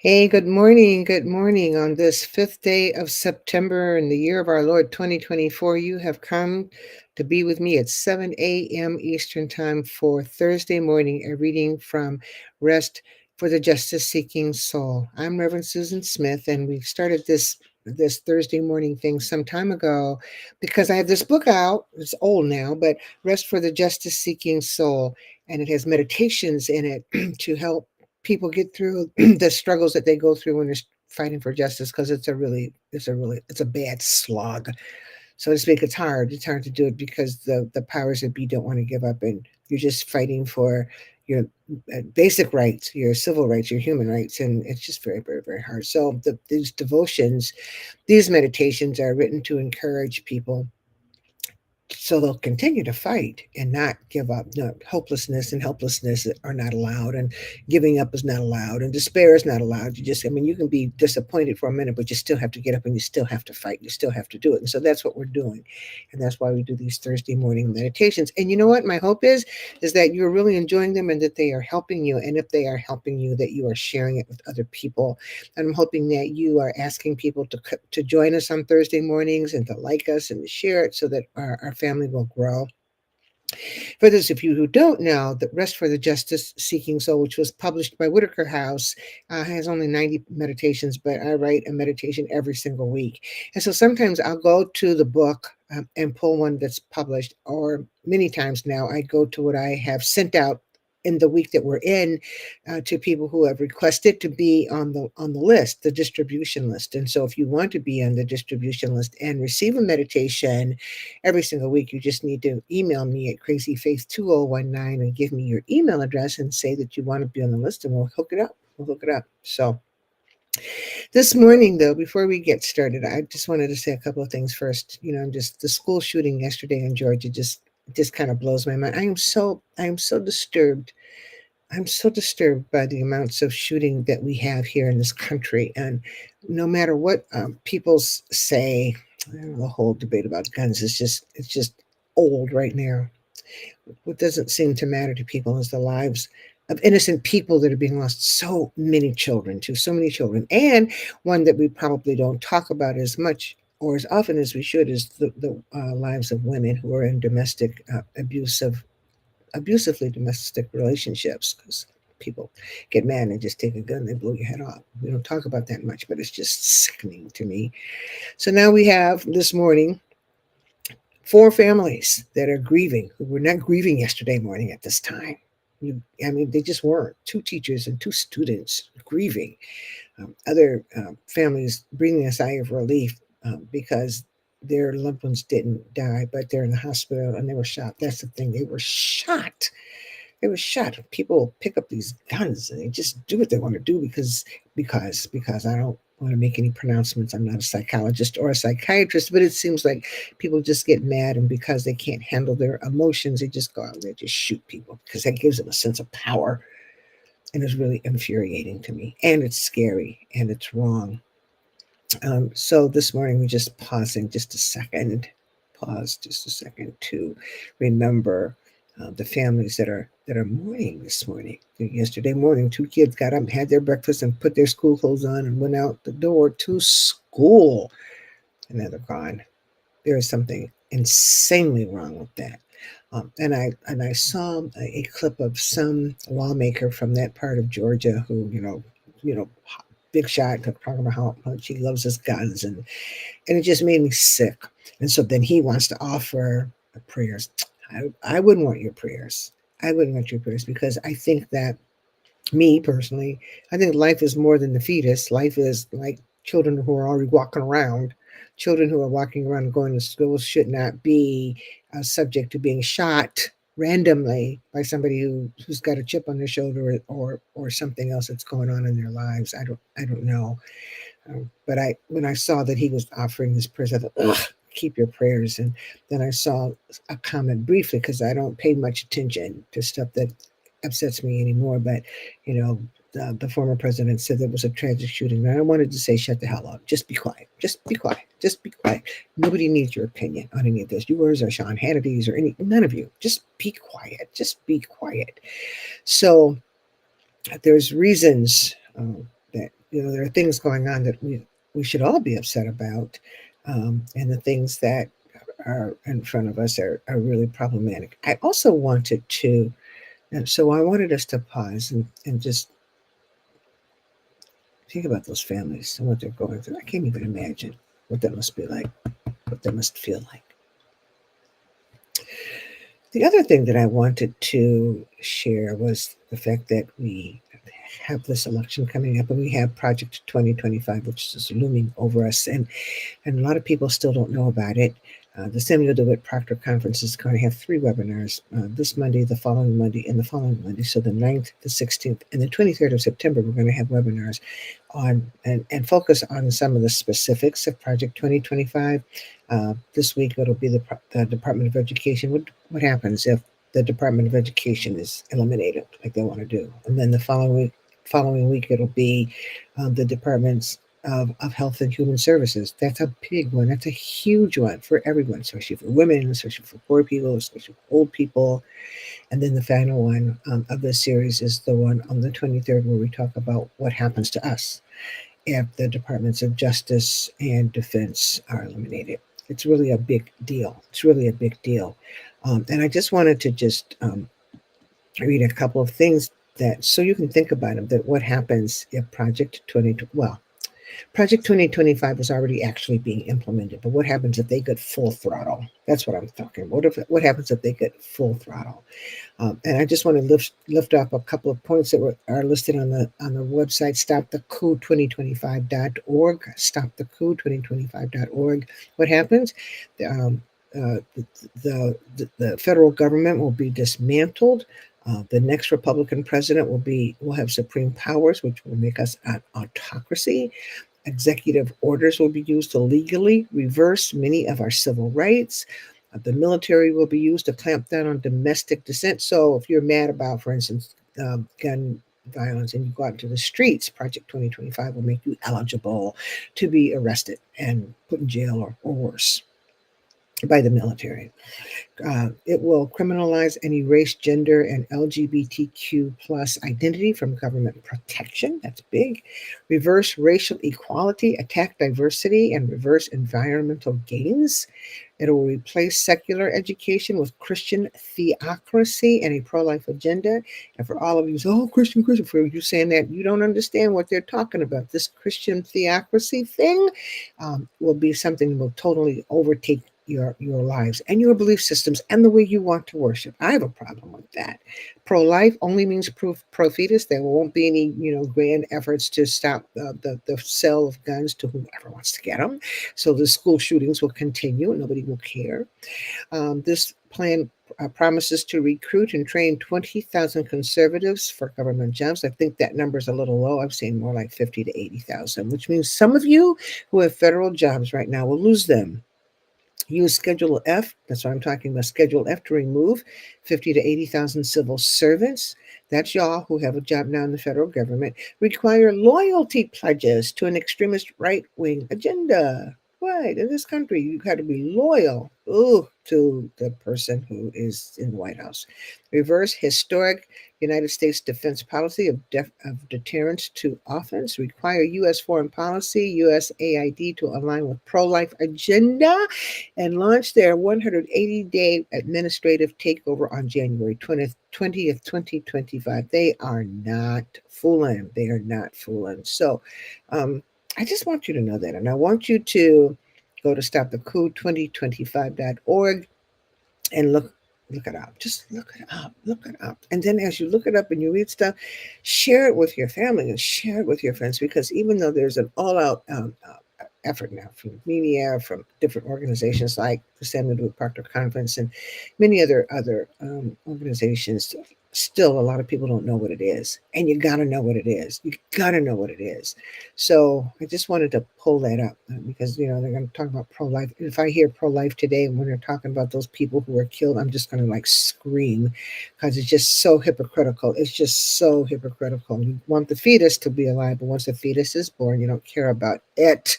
Hey, good morning. Good morning. On this fifth day of September in the year of our Lord 2024, you have come to be with me at 7 a.m. Eastern Time for Thursday morning, a reading from Rest for the Justice Seeking Soul. I'm Reverend Susan Smith, and we started this Thursday morning thing some time ago because I have this book out. It's old now, but Rest for the Justice Seeking Soul, and it has meditations in it to help people get through the struggles that they go through when they're fighting for justice, because it's a bad slog, so to speak. It's hard to do it because the powers that be don't want to give up, and you're just fighting for your basic rights, your civil rights, your human rights, and it's just very, very, very hard. So these devotions, these meditations are written to encourage people so they'll continue to fight and not give up. No, hopelessness and helplessness are not allowed, and giving up is not allowed, and despair is not allowed. You can be disappointed for a minute, but you still have to get up and you still have to fight. You still have to do it. And so that's what we're doing. And that's why we do these Thursday morning meditations. And you know what? My hope is that you're really enjoying them and that they are helping you. And if they are helping you, that you are sharing it with other people. And I'm hoping that you are asking people to join us on Thursday mornings and to like us and to share it so that our family will grow. For those of you who don't know, the Rest for the Justice Seeking Soul, which was published by Whitaker House, has only 90 meditations, but I write a meditation every single week. And so sometimes I'll go to the book and pull one that's published, or many times now I go to what I have sent out in the week that we're in, to people who have requested to be on the list, the distribution list. And so if you want to be on the distribution list and receive a meditation every single week, you just need to email me at crazyfaith2019 and give me your email address and say that you want to be on the list, and we'll hook it up. So this morning, though, before we get started, I just wanted to say a couple of things first. Just the school shooting yesterday in Georgia just kind of blows my mind. I am so disturbed. I'm so disturbed by the amounts of shooting that we have here in this country. And no matter what people say, the whole debate about guns it's just old right now. What doesn't seem to matter to people is the lives of innocent people that are being lost. So many children. And one that we probably don't talk about as much or as often as we should is the lives of women who are in domestic abusively domestic relationships, because people get mad and just take a gun, they blow your head off. We don't talk about that much, but it's just sickening to me. So now we have this morning four families that are grieving, who were not grieving yesterday morning at this time. They just weren't. Two teachers and two students grieving. Other families breathing a sigh of relief because their loved ones didn't die, but they're in the hospital and they were shot. That's the thing. They were shot. People pick up these guns and they just do what they want to do because I don't want to make any pronouncements. I'm not a psychologist or a psychiatrist, but it seems like people just get mad, and because they can't handle their emotions, they just go out and they just shoot people because that gives them a sense of power. And it's really infuriating to me, and it's scary, and it's wrong. So this morning we're just pausing just a second, pause just a second to remember the families that are mourning this morning. Yesterday morning, two kids got up, had their breakfast, and put their school clothes on, and went out the door to school, and now they're gone. There is something insanely wrong with that. And I saw a clip of some lawmaker from that part of Georgia who, big shot, talking about how much he loves his guns, and it just made me sick. And so then he wants to offer prayers. I wouldn't want your prayers. I wouldn't want your prayers, because I think that, me personally, I think life is more than the fetus. Life is like children who are already walking around. Children who are walking around and going to school should not be subject to being shot randomly by somebody who's got a chip on their shoulder, or something else that's going on in their lives. I don't know. But when I saw that he was offering this prayer, I thought, ugh, keep your prayers. And then I saw a comment briefly, because I don't pay much attention to stuff that upsets me anymore. But, the former president said there was a tragic shooting. And I wanted to say, shut the hell up. Just be quiet. Just be quiet. Just be quiet. Nobody needs your opinion on any of this. Yours or Sean Hannity's or none of you. Just be quiet. Just be quiet. So there's reasons that there are things going on that we should all be upset about, and the things that are in front of us are really problematic. I also wanted to, and so I wanted us to pause and just think about those families and what they're going through. I can't even imagine what that must be like, what that must feel like. The other thing that I wanted to share was the fact that we have this election coming up and we have Project 2025, which is looming over us. And a lot of people still don't know about it. The Samuel DeWitt Proctor Conference is going to have 3 webinars, this Monday, the following Monday, and the following Monday. So the 9th, the 16th, and the 23rd of September, we're going to have webinars on and focus on some of the specifics of Project 2025. This week, it'll be the Department of Education. What happens if the Department of Education is eliminated, like they want to do? And then the following week, it'll be the departments of Health and Human Services. That's a big one. That's a huge one for everyone, especially for women, especially for poor people, especially for old people. And then the final one of this series is the one on the 23rd, where we talk about what happens to us if the Departments of Justice and Defense are eliminated. It's really a big deal. It's really a big deal. And I just wanted to just read a couple of things that, so you can think about them, that what happens if Project 2025 is already actually being implemented, but what happens if they get full throttle? That's what I'm talking about. What happens if they get full throttle? And I just want to lift up a couple of points that are listed on the website, stopthecoup2025.org, stopthecoup2025.org. What happens? The federal government will be dismantled. The next Republican president will have supreme powers, which will make us an autocracy. Executive orders will be used to legally reverse many of our civil rights. The military will be used to clamp down on domestic dissent. So if you're mad about, for instance, gun violence and you go out into the streets, Project 2025 will make you eligible to be arrested and put in jail or worse by the military. It will criminalize any race, gender, and LGBTQ plus identity from government protection. That's big. Reverse racial equality, attack diversity, and reverse environmental gains. It will replace secular education with Christian theocracy and a pro-life agenda. And for all of you, Christian, for you saying that you don't understand what they're talking about, this Christian theocracy thing will be something that will totally overtake your lives and your belief systems and the way you want to worship. I have a problem with that. Pro-life only means pro-fetus. There won't be any, grand efforts to stop the sale of guns to whoever wants to get them. So the school shootings will continue. Nobody will care. This plan promises to recruit and train 20,000 conservatives for government jobs. I think that number is a little low. I'm saying more like 50 to 80,000, which means some of you who have federal jobs right now will lose them. Use Schedule F, that's what I'm talking about, Schedule F to remove 50 to 80,000 civil servants. That's y'all who have a job now in the federal government. Require loyalty pledges to an extremist right-wing agenda. Right, in this country, you got to be loyal to the person who is in the White House. Reverse historic United States defense policy of deterrence to offense. Require U.S. foreign policy, USAID to align with pro-life agenda, and launch their 180-day administrative takeover on January 20th, 2025. They are not fooling. They are not fooling. So, I just want you to know that. And I want you to go to stopthecoup2025.org and look it up. Just look it up. Look it up. And then as you look it up and you read stuff, share it with your family and share it with your friends, because even though there's an all-out effort now from media, from different organizations like the Samuel DeWitt Proctor Conference and many other organizations, still a lot of people don't know what it is. And you got to know what it is. You got to know what it is. So I just wanted to pull that up because, they're going to talk about pro-life. If I hear pro-life today when they're talking about those people who were killed, I'm just going to scream because it's just so hypocritical. It's just so hypocritical. You want the fetus to be alive, but once the fetus is born, you don't care about it.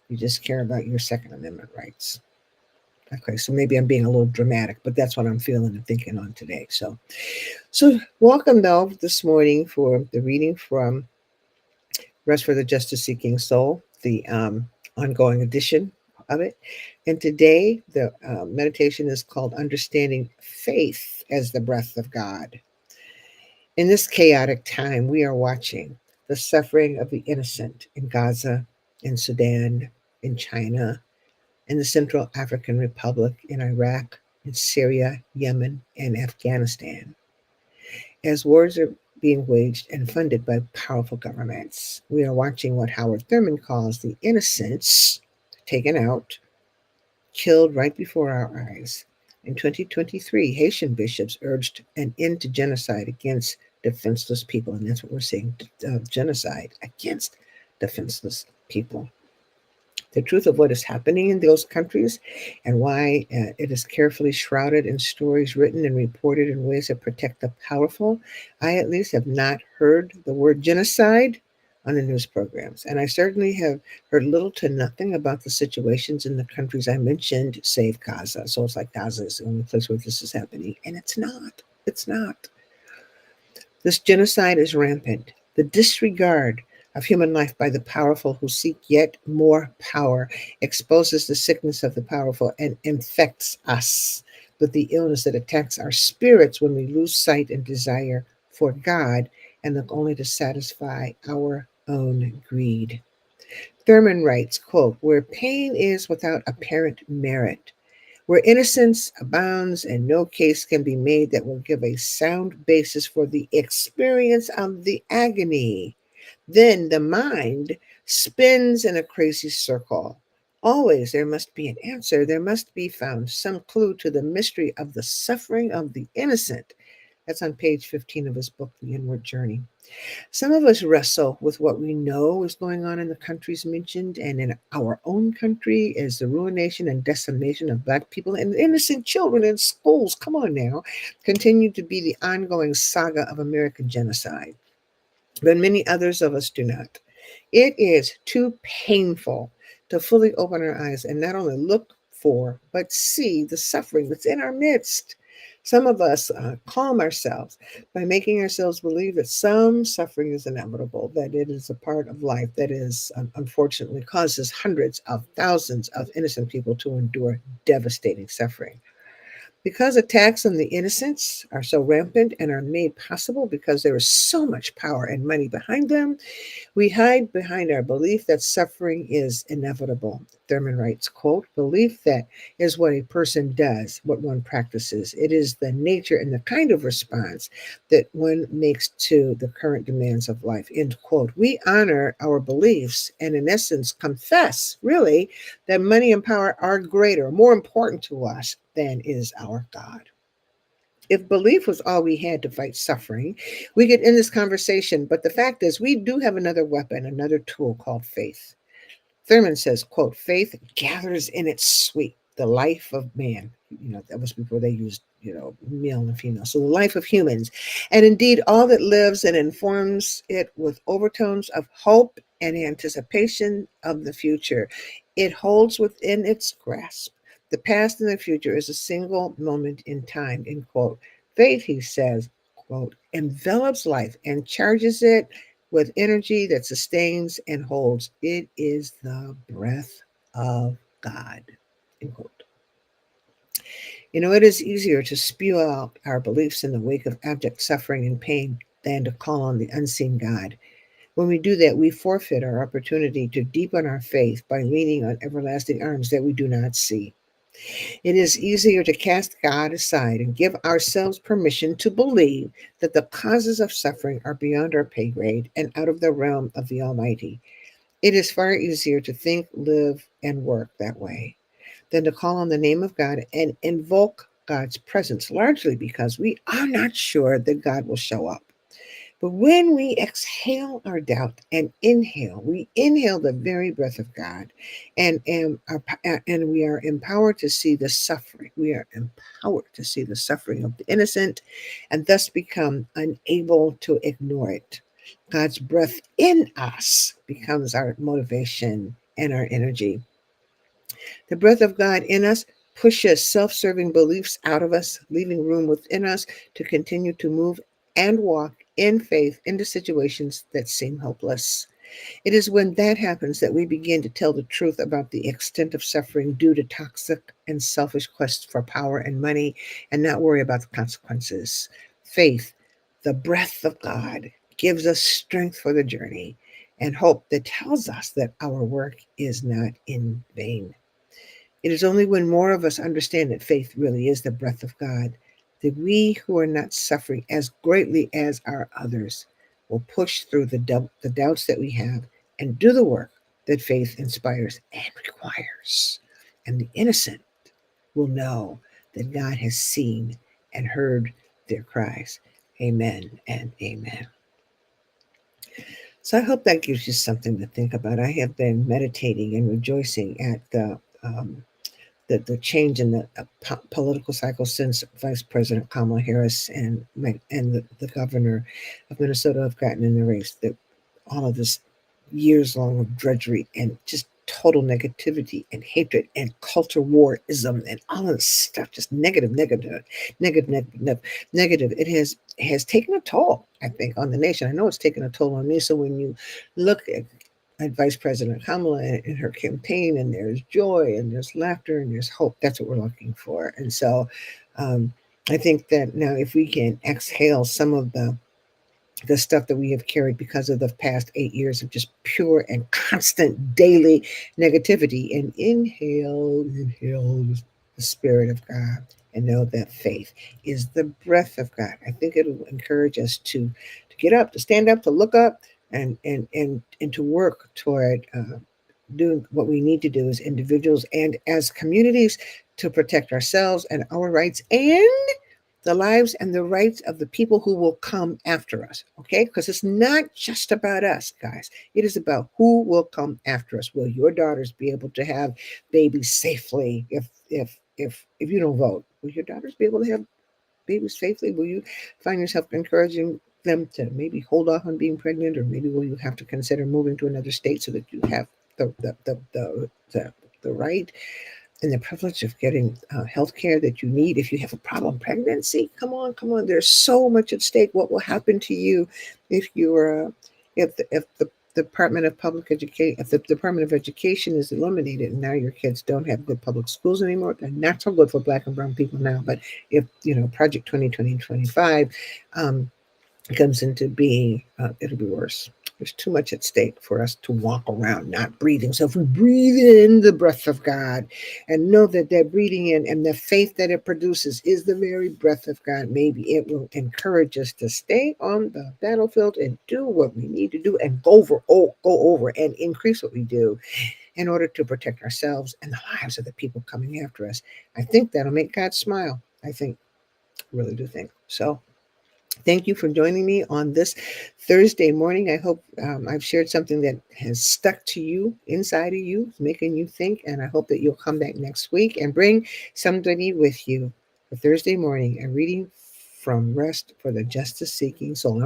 You just care about your Second Amendment rights. Okay, so maybe I'm being a little dramatic, but that's what I'm feeling and thinking on today. So welcome, though, this morning for the reading from Rest for the Justice Seeking Soul, the ongoing edition of it. And today, the meditation is called Understanding Faith as the Breath of God. In this chaotic time, we are watching the suffering of the innocent in Gaza, in Sudan, in China, in the Central African Republic, in Iraq, in Syria, Yemen, and Afghanistan. As wars are being waged and funded by powerful governments, we are watching what Howard Thurman calls the innocents taken out, killed right before our eyes. In 2023, Haitian bishops urged an end to genocide against defenseless people, and that's what we're seeing, genocide against defenseless people. The truth of what is happening in those countries and why it is carefully shrouded in stories written and reported in ways that protect the powerful. I, at least, have not heard the word genocide on the news programs. And I certainly have heard little to nothing about the situations in the countries I mentioned, save Gaza. So it's like Gaza is the only place where this is happening. And it's not. It's not. This genocide is rampant. The disregard of human life by the powerful who seek yet more power exposes the sickness of the powerful and infects us with the illness that attacks our spirits when we lose sight and desire for God and look only to satisfy our own greed. Thurman writes, quote, where pain is without apparent merit, where innocence abounds and no case can be made that will give a sound basis for the experience of the agony, then the mind spins in a crazy circle. Always there must be an answer. There must be found some clue to the mystery of the suffering of the innocent. That's on page 15 of his book, The Inward Journey. Some of us wrestle with what we know is going on in the countries mentioned and in our own country as the ruination and decimation of Black people and innocent children in schools, come on now, continue to be the ongoing saga of American genocide. But many others of us do not. It is too painful to fully open our eyes and not only look for, but see the suffering that's in our midst. Some of us calm ourselves by making ourselves believe that some suffering is inevitable, that it is a part of life that is unfortunately causes hundreds of thousands of innocent people to endure devastating suffering. Because attacks on the innocents are so rampant and are made possible because there is so much power and money behind them, we hide behind our belief that suffering is inevitable. Thurman writes, quote, belief that is what a person does, what one practices. It is the nature and the kind of response that one makes to the current demands of life, end quote. We honor our beliefs and in essence confess, really, that money and power are greater, more important to us than is our God. If belief was all we had to fight suffering, we could end this conversation. But the fact is, we do have another weapon, another tool called faith. Thurman says, quote, faith gathers in its sweep the life of man. That was before they used, male and female. So the life of humans. And indeed, all that lives and informs it with overtones of hope and anticipation of the future. It holds within its grasp the past and the future is a single moment in time, end quote. Faith, he says, quote, envelops life and charges it with energy that sustains and holds. It is the breath of God, end quote. It is easier to spew out our beliefs in the wake of abject suffering and pain than to call on the unseen God. When we do that, we forfeit our opportunity to deepen our faith by leaning on everlasting arms that we do not see. It is easier to cast God aside and give ourselves permission to believe that the causes of suffering are beyond our pay grade and out of the realm of the Almighty. It is far easier to think, live, and work that way than to call on the name of God and invoke God's presence, largely because we are not sure that God will show up. But when we exhale our doubt and inhale, we inhale the very breath of God, and we are empowered to see the suffering. We are empowered to see the suffering of the innocent, and thus become unable to ignore it. God's breath in us becomes our motivation and our energy. The breath of God in us pushes self-serving beliefs out of us, leaving room within us to continue to move and walk in faith into situations that seem hopeless. It is when that happens that we begin to tell the truth about the extent of suffering due to toxic and selfish quests for power and money and not worry about the consequences. Faith, the breath of God, gives us strength for the journey and hope that tells us that our work is not in vain. It is only when more of us understand that faith really is the breath of God that we who are not suffering as greatly as our others will push through the doubts that we have and do the work that faith inspires and requires. And the innocent will know that God has seen and heard their cries. Amen and amen. So I hope that gives you something to think about. I have been meditating and rejoicing at the change in the political cycle since Vice President Kamala Harris and the governor of Minnesota have gotten in the race. That all of this years long of drudgery and just total negativity and hatred and culture warism and all of this stuff, just negative. It has taken a toll, I think, on the nation. I know it's taken a toll on me. So when you look at Vice President Kamala and her campaign, and there's joy and there's laughter and there's hope. That's what we're looking for. And so I think that now if we can exhale some of the stuff that we have carried because of the past 8 years of just pure and constant daily negativity and inhale the Spirit of God and know that faith is the breath of God. I think it'll encourage us to get up, to stand up, to look up, and to work toward doing what we need to do as individuals and as communities to protect ourselves and our rights and the lives and the rights of the people who will come after us. Okay, because it's not just about us, guys. It is about who will come after us. Will your daughters be able to have babies safely if you don't vote? Will your daughters be able to have babies safely? Will you find yourself encouraging them to maybe hold off on being pregnant, or maybe will you have to consider moving to another state so that you have the right and the privilege of getting health care that you need if you have a problem pregnancy? Come on. There's so much at stake. What will happen to you if you're if the Department of Public Education, if the Department of Education is eliminated and now your kids don't have good public schools anymore? They're not so good for Black and brown people now. But if Project 2020 25 comes into being, it'll be worse. There's too much at stake for us to walk around not breathing. So if we breathe in the breath of God and know that that breathing in and the faith that it produces is the very breath of God, maybe it will encourage us to stay on the battlefield and do what we need to do and go over and increase what we do in order to protect ourselves and the lives of the people coming after us. I think that'll make God smile. I really do think so. Thank you for joining me on this Thursday morning. I hope I've shared something that has stuck to you, inside of you, making you think, and I hope that you'll come back next week and bring somebody with you for Thursday morning, a reading from Rest for the Justice Seeking Soul.